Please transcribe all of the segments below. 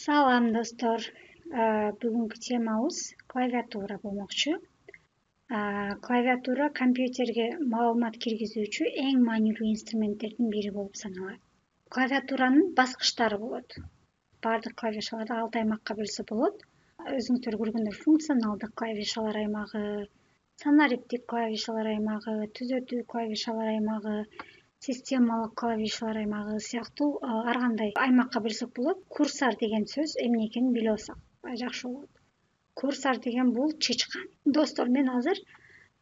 Салам достор. Бүгүнкү темабыз клавиатура болмокчу. Клавиатура компьютерге маалымат киргизүүчү эң маанилүү инструменттердин бири болуп саналат. Клавиатуранын баскычтары болот. Бардык клавишаларды 6 аймакка бөлсө болот. Өзүңүздөр көргөндөр функционалдык клавишалар аймагы, санариптик клавишалар аймагы, түзөтүү клавишалар аймагы, системалык клавишалар аймагы сыяктуу ар кандай аймакка бөлсөк болот. Курсор деген сөз эмне экенин билип алсак жакшы болот. Курсор деген бул чычкан. Достор, мен азыр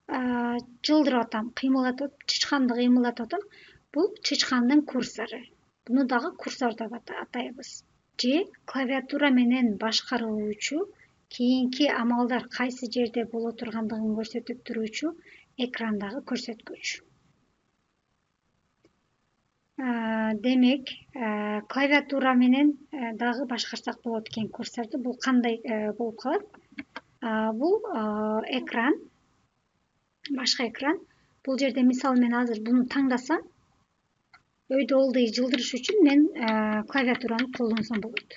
жылдырып атам, кыймылдатып, чычканды кыймылдатып атам. Бул чычкандын курсору. Буну дагы курсор деп атайбыз. Же клавиатура менен башкарылуучу кийинки амалдар кайсы жерде боло тургандыгын көрсөтүп туруучу экрандагы көрсөткүч. Демек, клавиатура менен дагы башкарсак болот экен курсорду. Бул кандай болуп калат? Бул экран, башка экран. Бул жерде мисалы мен азыр буну таңдасам, өйдө ылдый жылдырыш үчүн мен клавиатураны колдонсом болот.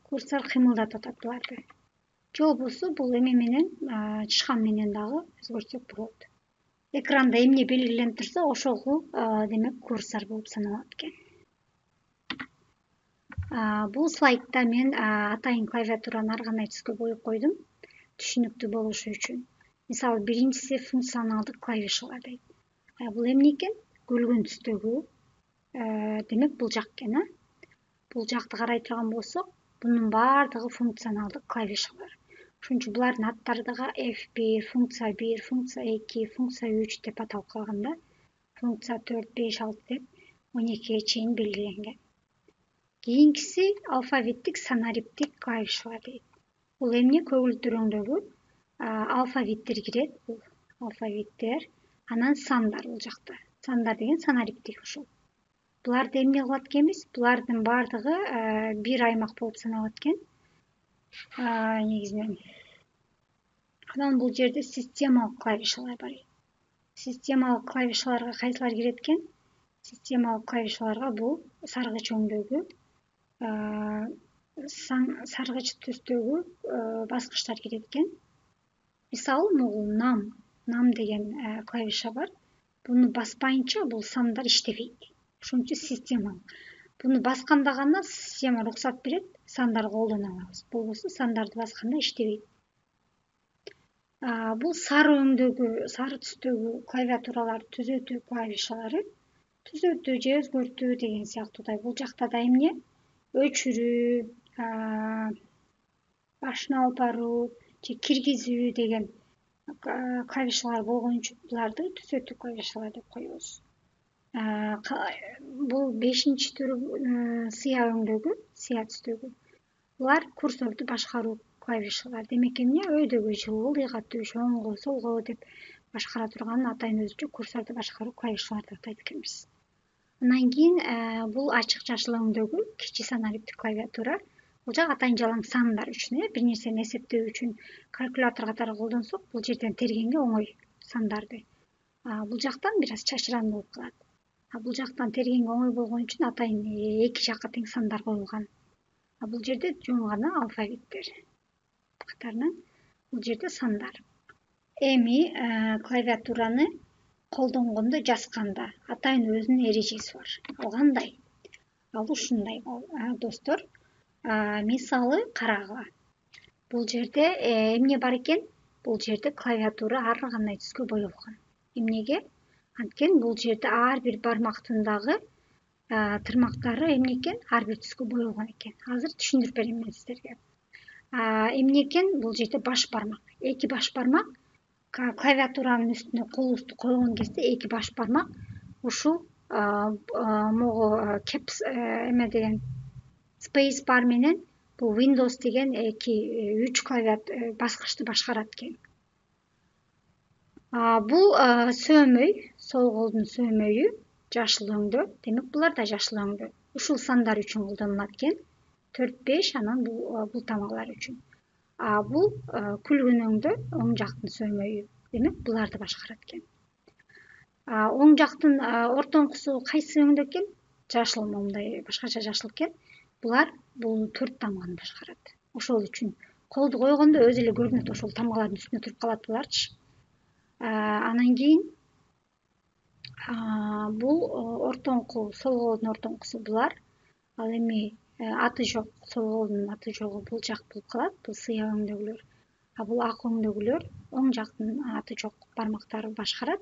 Курсор кыймылдатып атат буларды. Же болбосо бул эме менен, чычкан менен дагы өзгөртсөк болот. Экранда эмне белгиленип турса, ошол демек курсор болуп саналат экен. Бул слайдда мен атайын клавиатураны ар кандай түскө боеп койдум, түшүнүктүү болушу үчүн. Мисалы, биринчиси функционалдык клавишалар дейт. Бул эмне экен? Күлгөн түстөгү, демек бул жак экен, Бул жакты карай турган болсок, бунун баардыгы функционалдык клавишалар. Ошон үчүн булардын аттары дагы F1, функция 1, функция 2, функция 3 деп аталып калганда, функция 4, 5, 6 деп 12ге чейин белгиленген. Кийинкиси алфавиттик санариптик клавишалар дейт. Бул эмне? Көгүлдүр рөңдөгү алфавиттер кирет. Бул алфавиттер, анан сандар бул жакта. Сандар деген санариптик ушул. Буларды эмне кылат экенбиз? Булардын баардыгы бир аймак болуп саналат экен. Негизинен. Анан бул жерде системалык клавишалар бар. Системалык клавишаларга кайсылар кирет экен? Системалык клавишаларга бул саргыч өңдөгү, саргыч түстөгү баскычтар кирет экен. Мисалы, могул нам деген клавиша бар. Буну баспайынча бул сандар иштебейт. Ошон үчүн системалык. Буну басканда гана система уруксат берет, сандарды колдоно алабыз. Болбосо сандарды басканда иштебейт. Бул сары өңдөгү, сары түстөгү клавиатуралар түзөтүү клавишалары. Түзөтүү же өзгөртүү деген сыяктуудай. Бул жакта да эмне? Өчүрүү, башына алып баруу же киргизүү деген клавишалар болгон үчүн буларды түзөтүү клавишалар деп коебуз. Бул 5-чи түрү сыя өңдөгү, сыя түстөгү. Булар курсорду башкаруу клавишалар. Демек эмне? Өйдөгү жылуу, ыйгатуу, оңго, солго деп башкара турган атайын өзүчө курсорду башкаруу клавишалар деп атайт экенбиз. Андан кийин бул ачык жашыл өңдөгү, кичи санариптик клавиатура. Бул жак атайын жалаң сандар үчүн, бир нерсени эсептөө үчүн калькулятор катары колдонсок, бул жерден тергенге оңой сандарды. Бул жактан бир аз чачыран болуп калат. Бул жактан тергенге оңой болгон үчүн атайын эки жакка тең сандар коюлган. Бул жерде жөн гана алфавиттер катарынан, бул жерде сандар. Эми клавиатураны колдонгондо, жазганда атайын өзүнүн эрежеси бар. Ал кандай? Ал ушундай, достор. Мисалы, карагыла. Бул жерде эмне бар экен? Бул жерде клавиатура ар кандай түскө боелгон. Эмнеге? Анткени бул жерде ар бир бармактын дагы тырмактары эмне экен? Ар бир түскө боелгон экен. Азыр түшүндүрүп берем мен сиздерге. Эмне экен? Бул жерде баш бармак. Эки баш бармак клавиатуранын үстүнө колубузду койгон кезде эки баш бармак ушул могу caps эме деген space bar менен бул Windows деген 3 клавиатура баскычты башкарат экен. Бул сөөмөй, сол колдун сөөмөйү жашыл өңдө. Демек булар да жашыл өңдө. Ушул сандар үчүн колдонулат экен. 4-5, анан бул тамгалар үчүн. Бул күлгөн өңдө, оң жактын сөөмөйү. Демек буларды башкарат экен. Оң жактын ортоңкусу кайсы өңдө экен? Жашыл, мындай башкача жашыл экен. Булар бул 4 тамганы башкарат. Ошол үчүн колду койгондо өзү эле көрүнөт, ошол тамгалардын үстүнө туруп калат буларчы. Анан кийин бул ортоңку, сол колдун ортоңкусу булар. Ал эми аты жок, сол колдун аты жогу бул жак болуп калат. Бул сыя өңдөгүлөр. Бул ак өңдөгүлөр оң жактын аты жок бармактары башкарат.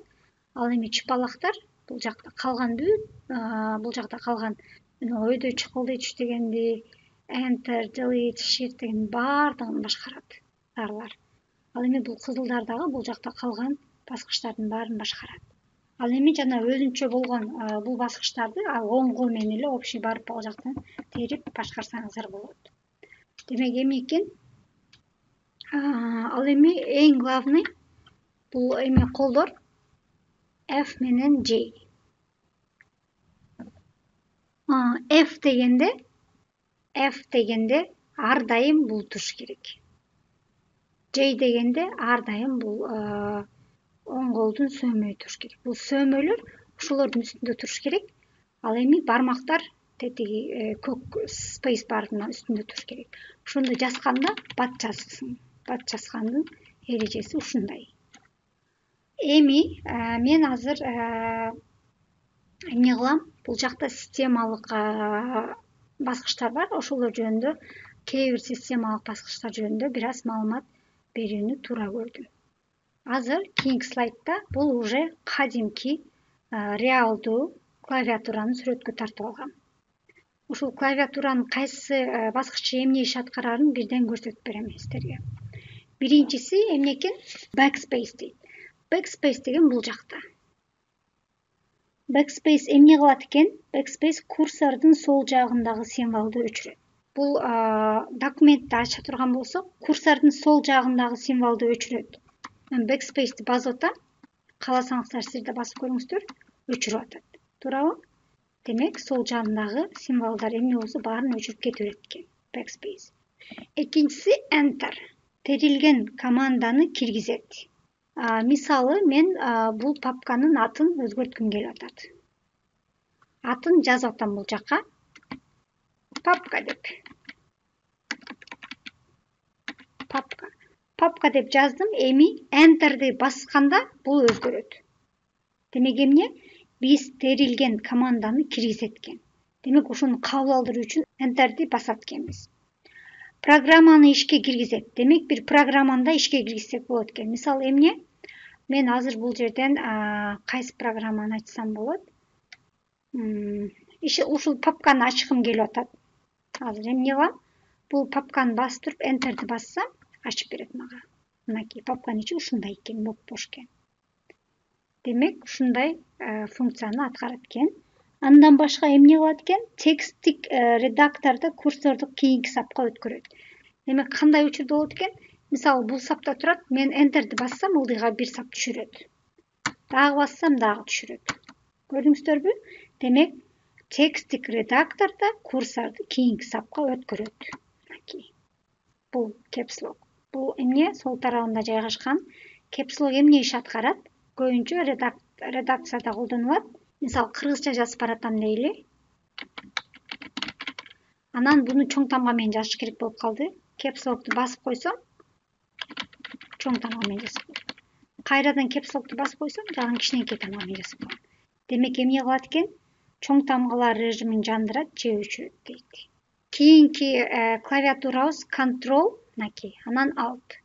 Ал эми чыпалактар бул жакта калган бул жакта калган өйдө чыкылды иштегенди, enter, delete, shift деген баардыгын башкарат дарлар. Ал эми бул кызылдар дагы бул жакта калган баскычтардын баарын башкарат. Ал эми жана өзүнчө болгон бул баскычтарды оң кол менен эле общий барып ал жактан терип башкарсаңыздар болот. Демек эми экен ал эми эң главный бул эми колдор F менен J. F дегенде ар дайым бул туруш керек. J дегенде ар дайым бул оң колдун сөөмөйү туруш керек. Бул сөөмөлөр ушулордун үстүндө туруш керек. Ал эми бармактар тетиги көк space бардын үстүндө туруш керек. Ошондо жазганда бат жазсын. Бат жазгандын эрежеси ушундай. Эми мен азыр эмне кылам? Бул жакта системалык баскычтар бар. Ошолор жөнүндө, кээ бир системалык баскычтар жөнүндө бир аз маалымат берүүнү туура көрдүм. Азыр кийинки слайдта бул уже кадимки реалдуу клавиатураны сүрөткө тартып алгам. Ушул клавиатуранын кайсы баскычы эмне иш аткарарын бирден көрсөтүп берем сиздерге. Биринчиси эмне экен? Backspace дейт. Backspace деген бул жакта. Backspace эмне кылат экен? Backspace курсордун сол жагындагы символду өчүрөт. Бул документти ача турган болсок, курсордун сол жагындагы символду өчүрөт. Мен backspace'ти басып атам. Кааласаңыздар сиздер да басып көрүңүздөр, өчүрүп атат. Туурабы? Демек, сол жагындагы символдар эмне болсо баарын өчүрүп кете берет экен. Backspace. Экинчиси enter. Терилген команданы киргизет. Мисалы, мен бул папканын атын өзгөрткүм келип атат. Атын жазып атам бул жакка. Папка деп. Папка деп жаздым. Эми enterди басканда бул өзгөрөт. Демек эмне? Биз терилген команданы киргизет экен. Демек ошону кабыл алдыруу үчүн enterди басат экенбиз. Программаны ишке киргизет. Демек бир программаны да ишке киргизсек болот экен. Мисалы эмне? Мен азыр бул жерден кайсы программаны ачсам болот? Ушул папканы ачкым келип атат. Азыр эмне кылам? Бул папканы басып туруп enterди бассам, ачып берет мага. Мынакей папканын ичи ушундай экен, бош экен. Демек, ушундай функцияны аткарат экен. Андан башка эмне кылат экен? Текстик редактордо курсорду кийинки сапка өткөрөт. Демек, кандай учурда болот экен? Мисалы, бул сапта турат, мен enterди бассам, ылдыйга бир сап түшүрөт. Дагы бассам, дагы түшүрөт. Көрдүңүздөрбү? Демек, текстик редактордо курсорду кийинки сапка өткөрөт. Бул caps lock. Бул эмне? Сол тарабында жайгашкан. Caps lock эмне иш аткарат? Көбүнчө редакцияда колдонулат. Мисалы, кыргызча жазып баратам дейли. Анан буну чоң тамга менен жазыш керек болуп калды. Caps lock'ты басып койсом, чоң тамга менен жазып коет. Кайрадан caps lock'ты басып койсом, жагын кичинекей тамга менен жазып коет. Демек эмне кылат экен? Чоң тамгалар режимин жандырат, же өчүрөт дейт. Кийинки клавиатурабыз control, мынакей, анан alt.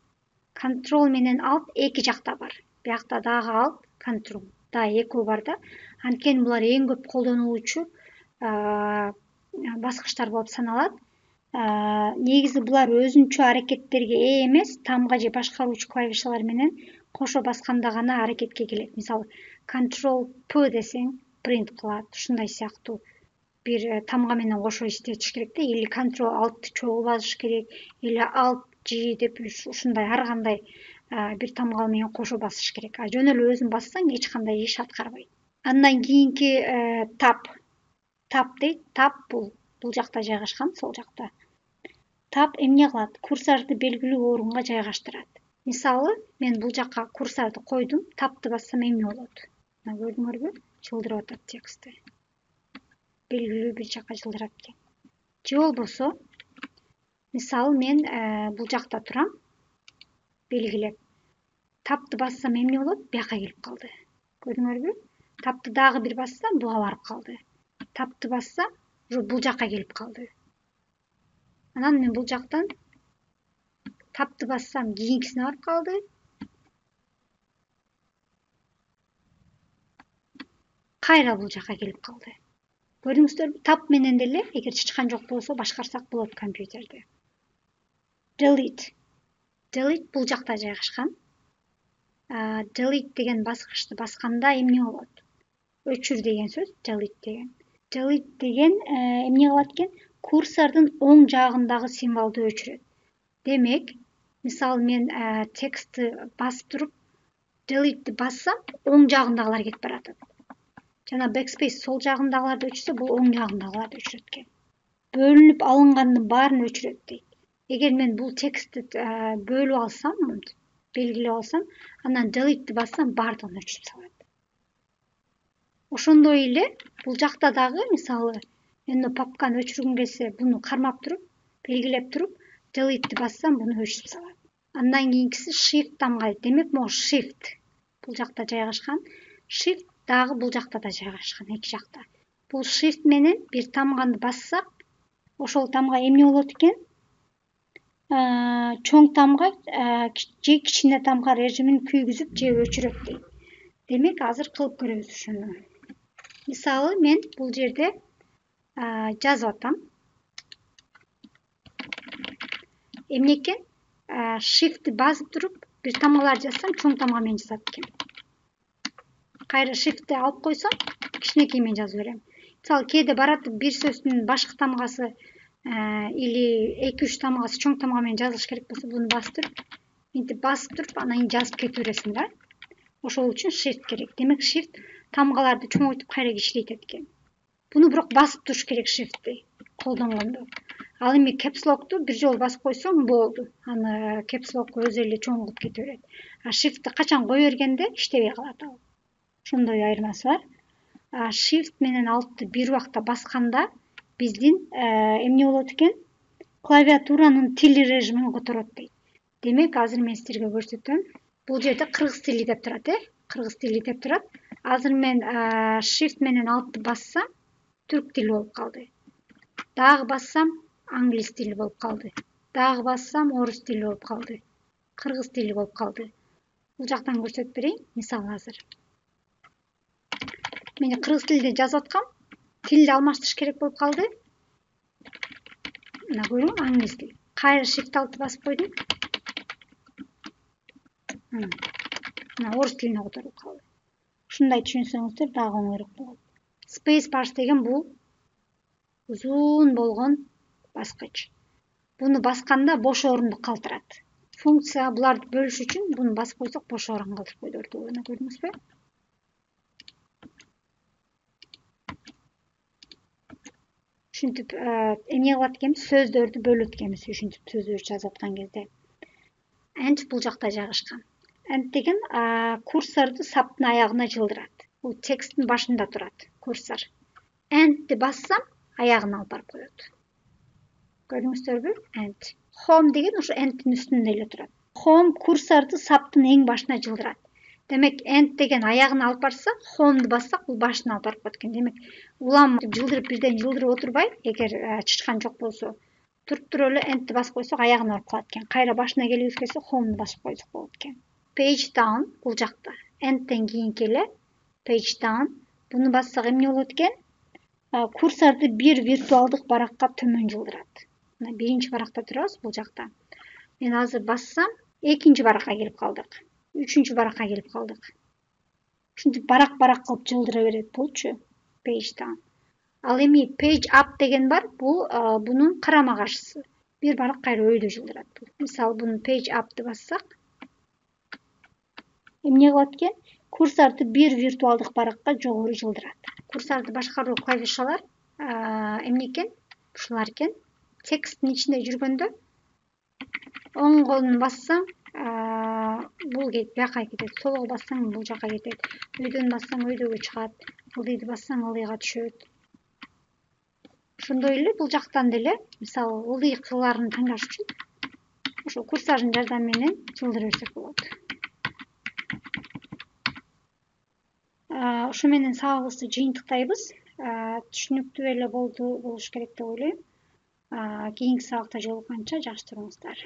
Control менен alt эки жакта бар. Биякта дагы alt, control. Дагы экөө бар да. Анткени булар эң көп колдонулуучу баскычтар болуп саналат. Негизи булар өзүнчө аракеттерге ээ эмес, тамга же башкаруучу клавишалар менен кошо басканда гана аракетке келет. Мисалы, control P десең, print кылат. Ушундай сыяктуу бир тамга менен кошо иштетиш керек да, или control alt чогуу басыш керек, или alt G деп ушундай ар кандай бир тамга менен кошо басыш керек. Жөн эле өзүң бассаң эч кандай иш аткарбайт. Андан кийинки tab. Tab дейт. Tab бул жакта жайгашкан, сол жакта. Tab эмне кылат? Курсорду белгилүү орунга жайгаштырат. Мисалы, мен бул жакка курсорду койдум, tabты бассам эмне болот? Мына көрдүңөрбү? Жылдырып атат тексти. Белгилүү бир жакка жылдырат экен. Же болбосо, мисалы мен бул жакта турам, белгилеп. Тапты бассам эмне болот? Бияка келип калды. Көрдүңөрбү? Тапты дагы бир бассам буга барып калды. Тапты бассам, бул жакка келип калды. Анан мен бул жактан тапты бассам кийинкисине барып калды. Кайра бул жакка келип калды. Көрдүңүздөрбү? Тап менен деле эгер чычкан жок болсо башкарсак болот компьютерди. Delete. Delete бул жакта жайгашкан. Delete деген баскычты басканда эмне болот? Өчүр деген сөз, delete деген. Delete деген эмне кылат экен? Курсордун оң жагындагы символду өчүрөт. Демек, мисалы мен текстти басып туруп, delete бассам, оң жагындагылар кетип баратат. Жана backspace сол жагындагыларды өчүрсө, бул оң жагындагыларды өчүрөт экен. Бөлүнүп алынгандын баарын өчүрөт дейт. Эгер мен бул текстти бөлүп алсам, белгилеп алсам, анан delete бассам, баардыгын өчүрүп салат. Ошондой эле бул жакта дагы, мисалы, мен папканы өчүргүм келсе, буну кармап туруп, белгилеп туруп, delete бассам, буну өчүрүп салат. Андан кийинкиси shift тамгайт. Демек, могу shift бул жакта жайгашкан. Shift дагы бул жакта да жайгашкан, эки жакта. Бул shift менен бир тамганды бассак, ошол тамга эмне болот экен? Чоң тамга же кичине тамга режимин күйгүзүп же өчүрөт дейт. Демек, азыр кылып көрөбүз ушуну. Мисалы, мен бул жерде жазып атам. Эмне экен? Shift'ти басып туруп, бир тамгалар жазсам, чоң тамга менен жазат экен. Кайра shift'ти алып койсом, кичинекей менен жазып берем. Мисалы, кээде барат бир сөздүн башкы тамгасы или 2-3 тамгасы чоң тамга менен жазылыш керек болсо, буну басып туруп, мынтип басып туруп, анан кийин жазып кете бересиң да. Ошол үчүн shift керек. Демек, shift тамгаларды чоңойтуп кайра кичилейтет экен. Буну бирок басып туруш керек shift'ти колдонгондо. Ал эми caps lock'ту бир жолу басып койсоң болду. Аны caps lock өзү эле чоңойтуп кете берет. А shift'ти качан кое бергенде иштебей калат ал. Ошондой айырмасы бар. Shift менен Alt'ты бир убакта басканда биздин эмне болот экен? Клавиатуранын тил режимин которот дейт. Демек, азыр мен силерге көрсөтөм. Бул жерде кыргыз тили деп турат, кыргыз тили деп турат. Азыр мен shift менен Alt'ты бассам, түрк тили болуп калды. Дагы бассам, англис тили болуп калды. Дагы бассам, орус тили болуп калды. Кыргыз тили болуп калды. Бул жактан көрсөтүп берейин, мисалы азыр. Мен кыргыз тилде жазып аткам, тилди алмаштырыш керек болуп калды. Мына көрүң, англис тил. Кайра shift Alt'ты басып койдум. Мына орус тилине которуп калды. Ушундай түшүнсөңүздөр дагы оңойрок болот. Space bar деген бул узун болгон баскыч. Буну басканда бош орунду калтырат. Функция буларды бөлүш үчүн буну басып койсок бош орун калтырып койдурду. Мына көрдүңүзбү? Ушинтип эмне кылат экенбиз? Сөздөрдү бөлөт экенбиз, ушинтип сөздөрдү жазып аткан кезде. End бул жакта жайгашкан. End деген курсорду саптын аягына жылдырат. Бул тексттин башында турат курсор. End'ти бассам, аягына алып барып коет. Көрдүңүздөрбү? End. Home деген ушу end'тин үстүндө эле турат. Home курсорду саптын эң башына жылдырат. Демек, end деген аягына алып барса, home'ду бассак, бул башына алып барып коет экен. Демек, улам жылдырып бирден жылдырып отурбай, эгер чычкан жок болсо, туруп туруп эле end'ти басып койсок, аягына барып калат экен. Кайра башына келгибиз келсе, home'ду басып койсок болот экен. Page down бул жакта. End'тен кийинки эле page down. Буну бассак эмне болот экен? Курсорду бир виртуалдык баракка төмөн жылдырат. Мына биринчи баракта турабыз бул жакта. Мен азыр бассам, экинчи баракка келип калдык. Үчүнчү баракка келип калдык. Ушинтип барак-барак кылып жылдыра берет болчу. Page down. Ал эми page up деген бар, бул бунун карама каршысы. Бир барак кайра өйдө жылдырат. Мисалы, буну page up'ты бассак, эмне кылат экен? Курсорду бир виртуалдык баракка жогору жылдырат. Курсорду башкаруу клавишалар эмне экен? Ушулар экен. Тексттин ичинде жүргөндө оң колун бассаң, бул бияка кетет. Солго бассаң, бул жака кетет. Өйдөн бассаң, өйдөгө чыгат. Ылдыйды бассаң, ылдыйга түшөт. ошондой эле бул жактан деле мисалы ылдыйкыларын тандаш үчүн ошол курсаждын жардамы менен чылдыра берсек болот. Ошо менен сабагыбызды жыйынтыктайбыз. Түшүнүктүү эле болуш керек деп ойлойм. Кийинки сабакта жолукканча жакшы туруңуздар.